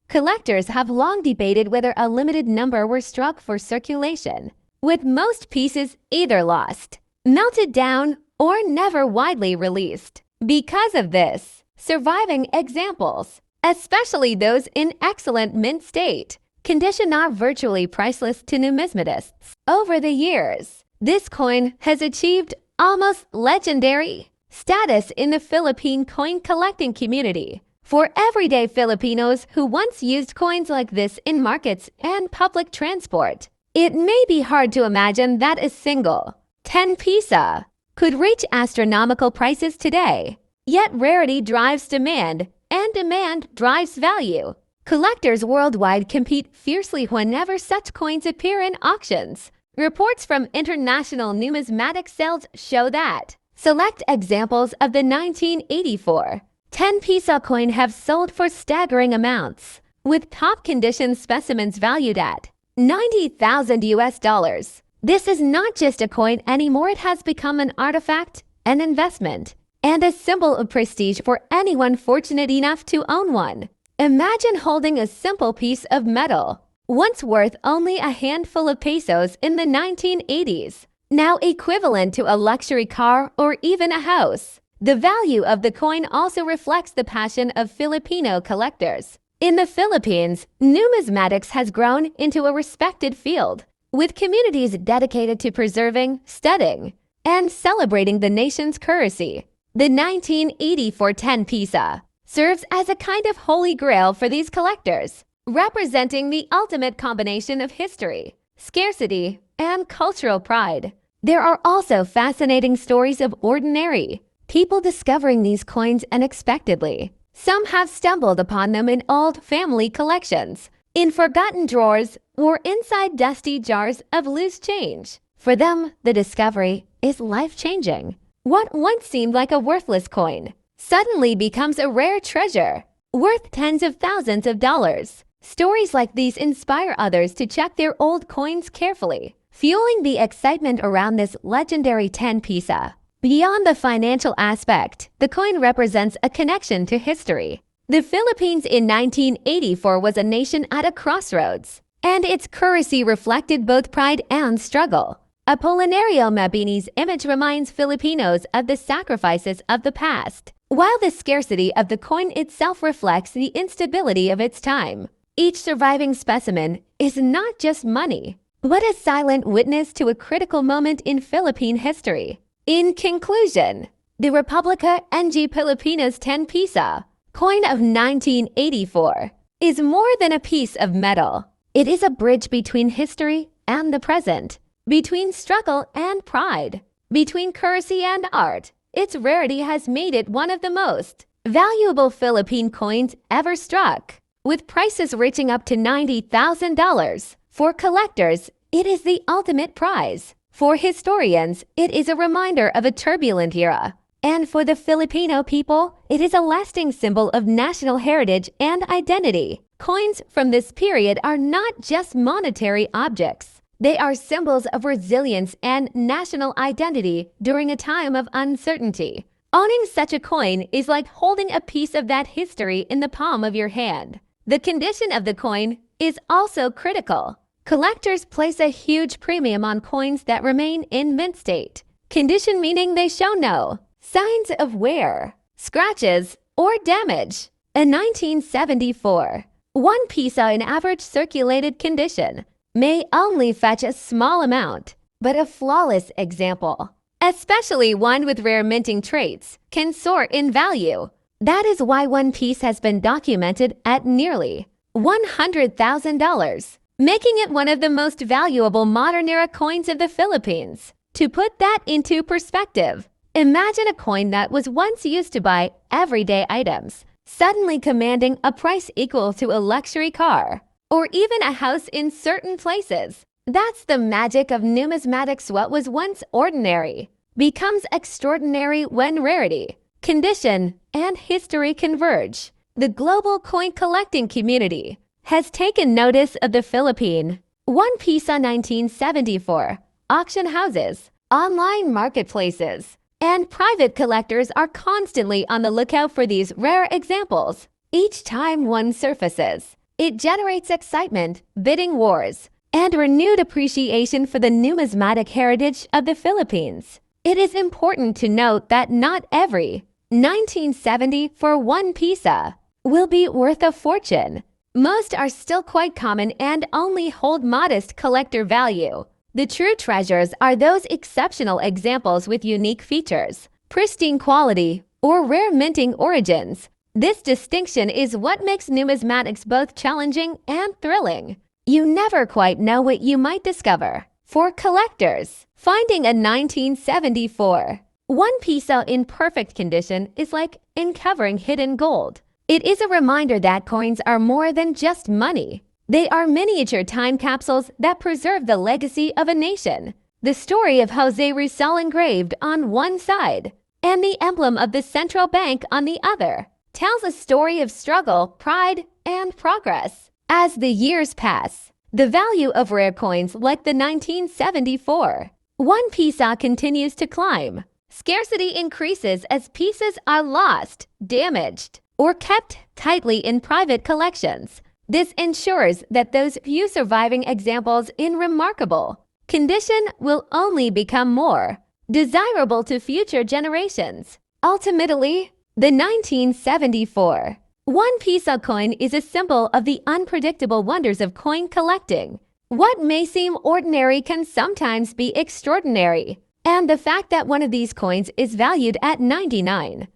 Collectors have long debated whether a limited number were struck for circulation, with most pieces either lost, melted down, or never widely released. Because of this, surviving examples, especially those in excellent mint state, condition, are virtually priceless to numismatists. Over the years, this coin has achieved almost legendary status in the Philippine coin collecting community. For everyday Filipinos who once used coins like this in markets and public transport, it may be hard to imagine that a single 10 pisa could reach astronomical prices today. Yet rarity drives demand, and demand drives value. Collectors worldwide compete fiercely whenever such coins appear in auctions. Reports from international numismatic sales show that select examples of the 1984 10 pisa coin have sold for staggering amounts, with top condition specimens valued at $90,000. This is not just a coin anymore, it has become an artifact, an investment, and a symbol of prestige for anyone fortunate enough to own one. Imagine holding a simple piece of metal, once worth only a handful of pesos in the 1980s, now equivalent to a luxury car or even a house. The value of the coin also reflects the passion of Filipino collectors. In the Philippines, numismatics has grown into a respected field, with communities dedicated to preserving, studying, and celebrating the nation's currency. The 1984 10 pisa serves as a kind of holy grail for these collectors, representing the ultimate combination of history, scarcity, and cultural pride. There are also fascinating stories of ordinary people discovering these coins unexpectedly. Some have stumbled upon them in old family collections, in forgotten drawers, or inside dusty jars of loose change. For them, the discovery is life-changing. What once seemed like a worthless coin suddenly becomes a rare treasure, worth tens of thousands of dollars. Stories like these inspire others to check their old coins carefully, fueling the excitement around this legendary 10 pisa. Beyond the financial aspect, the coin represents a connection to history. The Philippines in 1984 was a nation at a crossroads, and its currency reflected both pride and struggle. Apolinario Mabini's image reminds Filipinos of the sacrifices of the past, while the scarcity of the coin itself reflects the instability of its time. Each surviving specimen is not just money, but a silent witness to a critical moment in Philippine history. In conclusion, the Republica ng Pilipinas 10 pisa coin of 1984 is more than a piece of metal. It is a bridge between history and the present, between struggle and pride, between currency and art. Its rarity has made it one of the most valuable Philippine coins ever struck, with prices reaching up to $90,000. For collectors, it is the ultimate prize. For historians, it is a reminder of a turbulent era. And for the Filipino people, it is a lasting symbol of national heritage and identity. Coins from this period are not just monetary objects. They are symbols of resilience and national identity during a time of uncertainty. Owning such a coin is like holding a piece of that history in the palm of your hand. The condition of the coin is also critical. Collectors place a huge premium on coins that remain in mint state. Condition meaning they show no signs of wear, scratches, or damage. In 1974, one pisa in average circulated condition may only fetch a small amount, but a flawless example, especially one with rare minting traits, can soar in value. That is why one piece has been documented at nearly $100,000, making it one of the most valuable modern-era coins of the Philippines. To put that into perspective, imagine a coin that was once used to buy everyday items, suddenly commanding a price equal to a luxury car, or even a house in certain places. That's the magic of numismatics. What was once ordinary becomes extraordinary when rarity, condition, and history converge. The global coin collecting community has taken notice of the Philippine 1 pisa 1974. Auction houses, online marketplaces, and private collectors are constantly on the lookout for these rare examples. Each time one surfaces, It generates excitement, bidding wars, and renewed appreciation for the numismatic heritage of the Philippines. It is important to note that not every 1970 for 1 pisa will be worth a fortune. Most are still quite common and only hold modest collector value. The true treasures are those exceptional examples with unique features, pristine quality, or rare minting origins. This distinction is what makes numismatics both challenging and thrilling. You never quite know what you might discover. For collectors, finding a 1974 1 piso in perfect condition is like uncovering hidden gold. It is a reminder that coins are more than just money. They are miniature time capsules that preserve the legacy of a nation. The story of Jose Rizal engraved on one side and the emblem of the central bank on the other tells a story of struggle, pride, and progress. As the years pass, the value of rare coins like the 1974 1 pisa continues to climb. Scarcity increases as pieces are lost, damaged, or kept tightly in private collections. This ensures that those few surviving examples in remarkable condition will only become more desirable to future generations. Ultimately, the 1974 1 pisa coin is a symbol of the unpredictable wonders of coin collecting. What may seem ordinary can sometimes be extraordinary, and the fact that one of these coins is valued at $99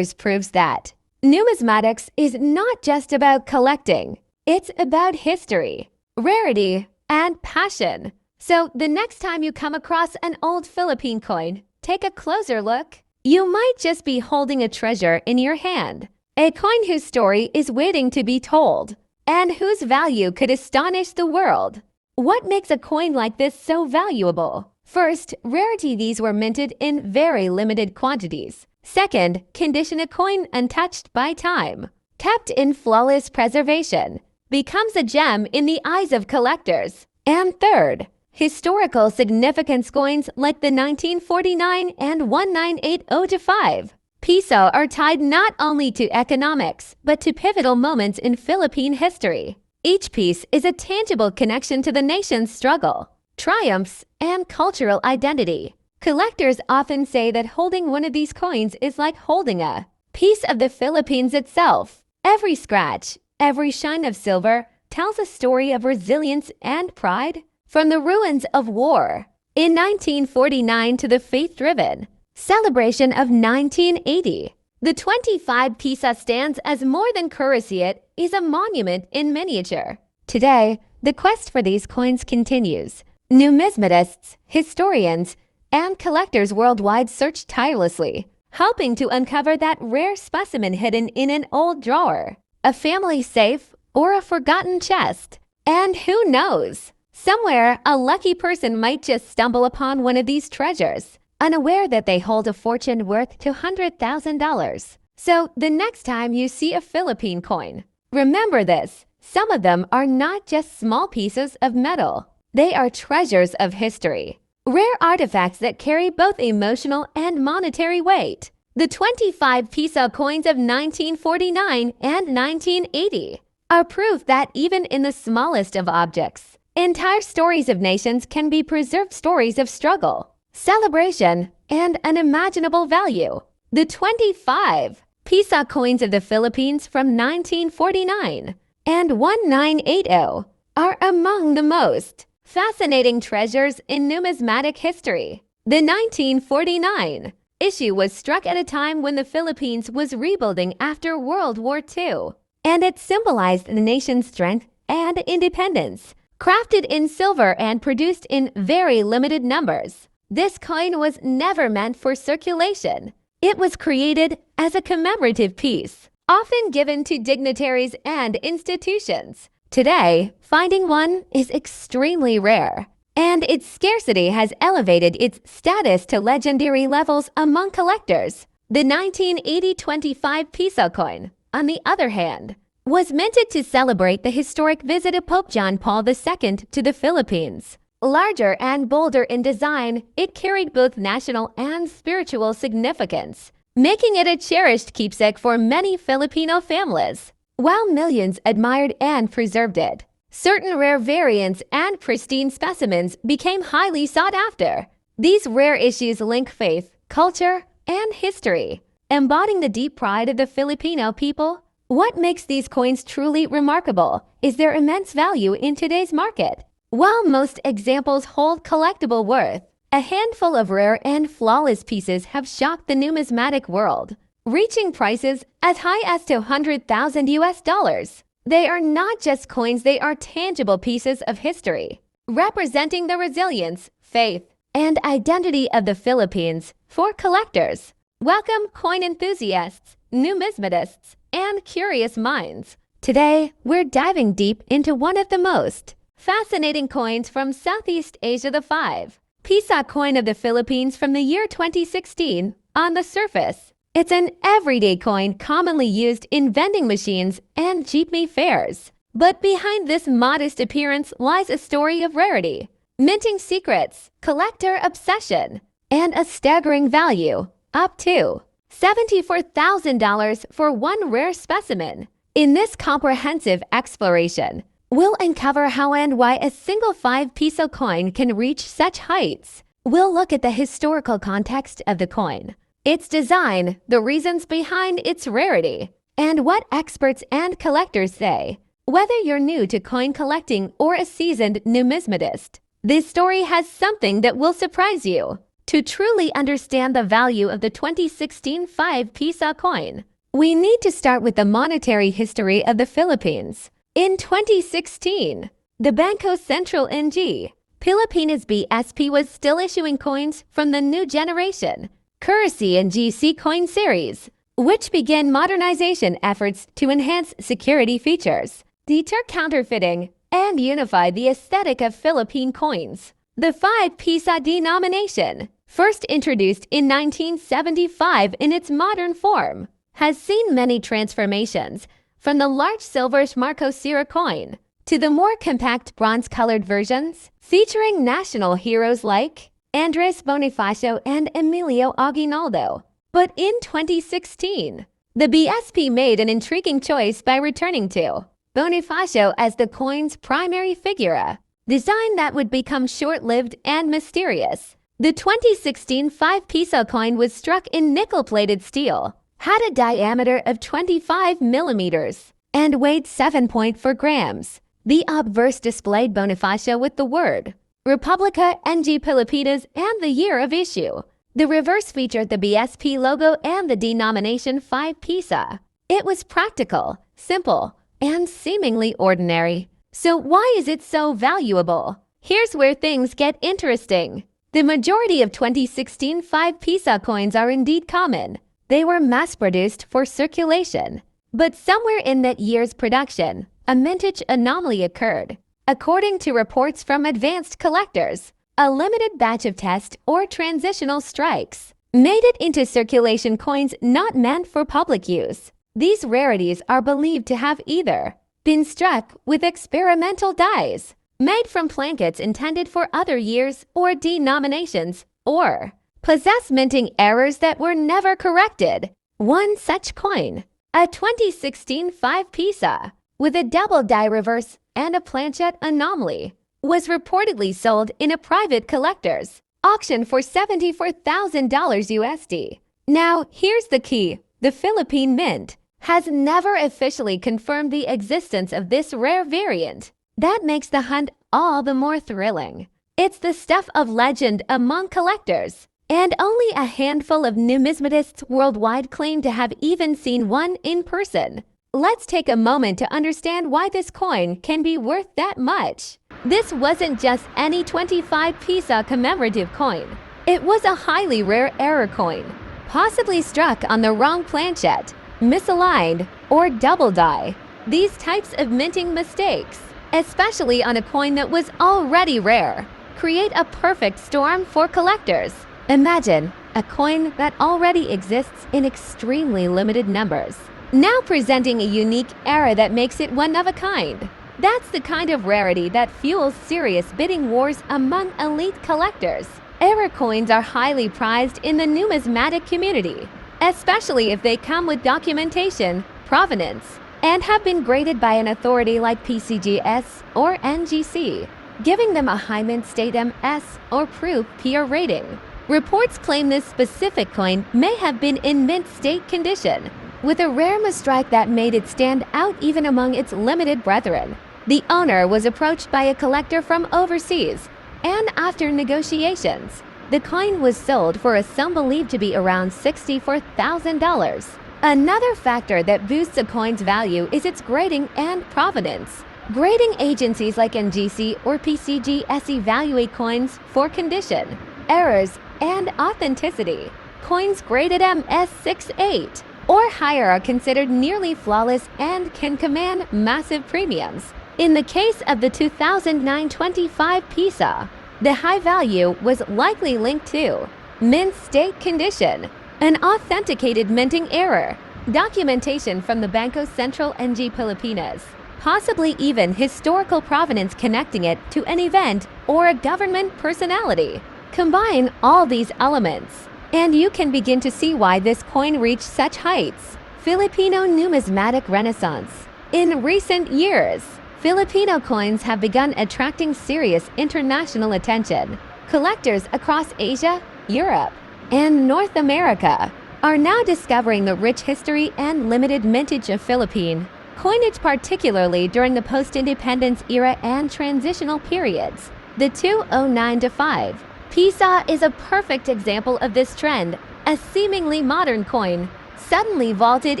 proves that numismatics is not just about collecting. It's about history, rarity, and passion. So the next time you come across an old Philippine coin, take a closer look. You might just be holding a treasure in your hand, a coin whose story is waiting to be told, and whose value could astonish the world. What makes a coin like this so valuable? First, rarity. These were minted in very limited quantities. Second, condition. A coin untouched by time, kept in flawless preservation, becomes a gem in the eyes of collectors. And third, historical significance. Coins like the 1949 and 1980-5 piso are tied not only to economics, but to pivotal moments in Philippine history. Each piece is a tangible connection to the nation's struggle, triumphs, and cultural identity. Collectors often say that holding one of these coins is like holding a piece of the Philippines itself. Every scratch, every shine of silver tells a story of resilience and pride. From the ruins of war in 1949 to the faith-driven celebration of 1980, the 25 pisa stands as more than currency. It is a monument in miniature. Today, the quest for these coins continues. Numismatists, historians, and collectors worldwide search tirelessly, hoping to uncover that rare specimen hidden in an old drawer, a family safe, or a forgotten chest. And who knows? Somewhere, a lucky person might just stumble upon one of these treasures, unaware that they hold a fortune worth $200,000. So the next time you see a Philippine coin, remember this: some of them are not just small pieces of metal. They are treasures of history, rare artifacts that carry both emotional and monetary weight. The 25 piso coins of 1949 and 1980 are proof that even in the smallest of objects, entire stories of nations can be preserved. Stories of struggle, celebration, and unimaginable value. The 25 piso coins of the Philippines from 1949 and 1980 are among the most fascinating treasures in numismatic history. The 1949 issue was struck at a time when the Philippines was rebuilding after World War II, and it symbolized the nation's strength and independence. Crafted in silver and produced in very limited numbers, this coin was never meant for circulation. It was created as a commemorative piece, often given to dignitaries and institutions. Today, finding one is extremely rare, and its scarcity has elevated its status to legendary levels among collectors. The 1980 25 piso coin, on the other hand, was minted to celebrate the historic visit of Pope John Paul II to the Philippines. Larger and bolder in design, it carried both national and spiritual significance, making it a cherished keepsake for many Filipino families. while millions admired and preserved it. Certain rare variants and pristine specimens became highly sought after. These rare issues link faith, culture, and history, embodying the deep pride of the Filipino people. What makes these coins truly remarkable is their immense value in today's market. While most examples hold collectible worth, a handful of rare and flawless pieces have shocked the numismatic world, reaching prices as high as $200,000. They are not just coins, they are tangible pieces of history, representing the resilience, faith, and identity of the Philippines. For collectors, welcome coin enthusiasts, numismatists, and curious minds. Today, we're diving deep into one of the most fascinating coins from Southeast Asia, the 5-peso coin of the Philippines from the year 2016. On the surface, it's an everyday coin commonly used in vending machines and jeepney fairs. But behind this modest appearance lies a story of rarity, minting secrets, collector obsession, and a staggering value, up to $74,000 for one rare specimen. In this comprehensive exploration, we'll uncover how and why a single 5-peso coin can reach such heights. We'll look at the historical context of the coin, its design, the reasons behind its rarity, and what experts and collectors say. Whether you're new to coin collecting or a seasoned numismatist, this story has something that will surprise you. To truly understand the value of the 2016 5-peso coin, we need to start with the monetary history of the Philippines. In 2016, the Bangko Sentral ng Pilipinas BSP was still issuing coins from the new generation Currency and GC coin series, which began modernization efforts to enhance security features, deter counterfeiting, and unify the aesthetic of Philippine coins. The 5-peso denomination, first introduced in 1975 in its modern form, has seen many transformations, from the large silverish Marco Sierra coin to the more compact bronze-colored versions featuring national heroes like Andres Bonifacio and Emilio Aguinaldo. But in 2016, the BSP made an intriguing choice by returning to Bonifacio as the coin's primary figure, design that would become short-lived and mysterious. The 2016 5-peso coin was struck in nickel-plated steel, had a diameter of 25 millimeters, and weighed 7.4 grams. The obverse displayed Bonifacio with the word Republica ng Pilipinas and the year of issue. The reverse featured the BSP logo and the denomination 5-peso. It was practical, simple, and seemingly ordinary. So why is it so valuable? Here's where things get interesting. The majority of 2016 5-peso coins are indeed common. They were mass-produced for circulation. But somewhere in that year's production, a mintage anomaly occurred. According to reports from advanced collectors, a limited batch of test or transitional strikes made it into circulation coins not meant for public use. These rarities are believed to have either been struck with experimental dies made from plankets intended for other years or denominations, or possess minting errors that were never corrected. One such coin, a 2016 5-peso with a double die reverse and a planchette anomaly, was reportedly sold in a private collector's auction for $74,000 USD. Now, here's the key. The Philippine Mint has never officially confirmed the existence of this rare variant. That makes the hunt all the more thrilling. It's the stuff of legend among collectors, and only a handful of numismatists worldwide claim to have even seen one in person. Let's take a moment to understand why this coin can be worth that much. This wasn't just any 25-peso commemorative coin. It was a highly rare error coin, possibly struck on the wrong planchette, misaligned, or double die. These types of minting mistakes, especially on a coin that was already rare, create a perfect storm for collectors. Imagine a coin that already exists in extremely limited numbers, now presenting a unique era that makes it one of a kind. That's the kind of rarity that fuels serious bidding wars among elite collectors. Error coins are highly prized in the numismatic community, especially if they come with documentation, provenance, and have been graded by an authority like PCGS or NGC, giving them a high mint state MS or proof PR rating. Reports claim this specific coin may have been in mint state condition, with a rare misstrike that made it stand out even among its limited brethren. The owner was approached by a collector from overseas, and after negotiations, the coin was sold for a sum believed to be around $64,000. Another factor that boosts a coin's value is its grading and provenance. Grading agencies like NGC or PCGS evaluate coins for condition, errors, and authenticity. Coins graded MS68 or higher are considered nearly flawless and can command massive premiums. In the case of the 2009 25 Pisa, the high value was likely linked to mint state condition, an authenticated minting error, documentation from the Banco Central ng Pilipinas, possibly even historical provenance connecting it to an event or a government personality. Combine all these elements, and you can begin to see why this coin reached such heights. Filipino numismatic renaissance. In recent years, Filipino coins have begun attracting serious international attention. Collectors across Asia, Europe, and North America are now discovering the rich history and limited mintage of Philippine coinage, particularly during the post-independence era and transitional periods. The 2009-5 Pisa is a perfect example of this trend. A seemingly modern coin suddenly vaulted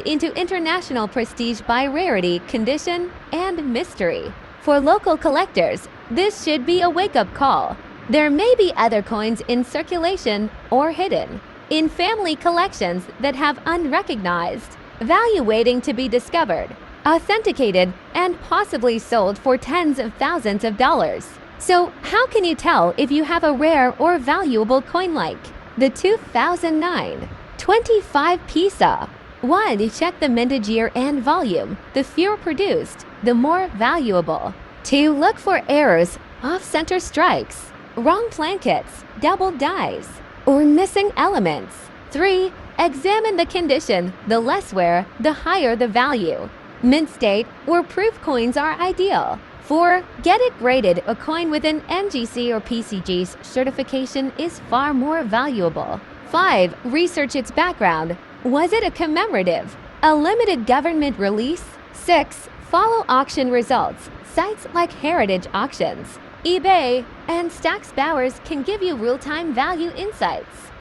into international prestige by rarity, condition, and mystery. For local collectors, this should be a wake-up call. There may be other coins in circulation or hidden in family collections that have unrecognized value waiting to be discovered, authenticated, and possibly sold for tens of thousands of dollars. So, how can you tell if you have a rare or valuable coin like the 2009 25 Pisa? 1. Check the mintage year and volume. The fewer produced, the more valuable. 2. Look for errors, off-center strikes, wrong plankets, double dies, or missing elements. 3. Examine the condition. The less wear, the higher the value. Mint state or proof coins are ideal. 4. Get it graded. A coin with an NGC or PCG's certification is far more valuable. 5. Research its background. Was it a commemorative, a limited government release? 6. Follow auction results. Sites like Heritage Auctions, eBay, and Stax Bowers can give you real-time value insights.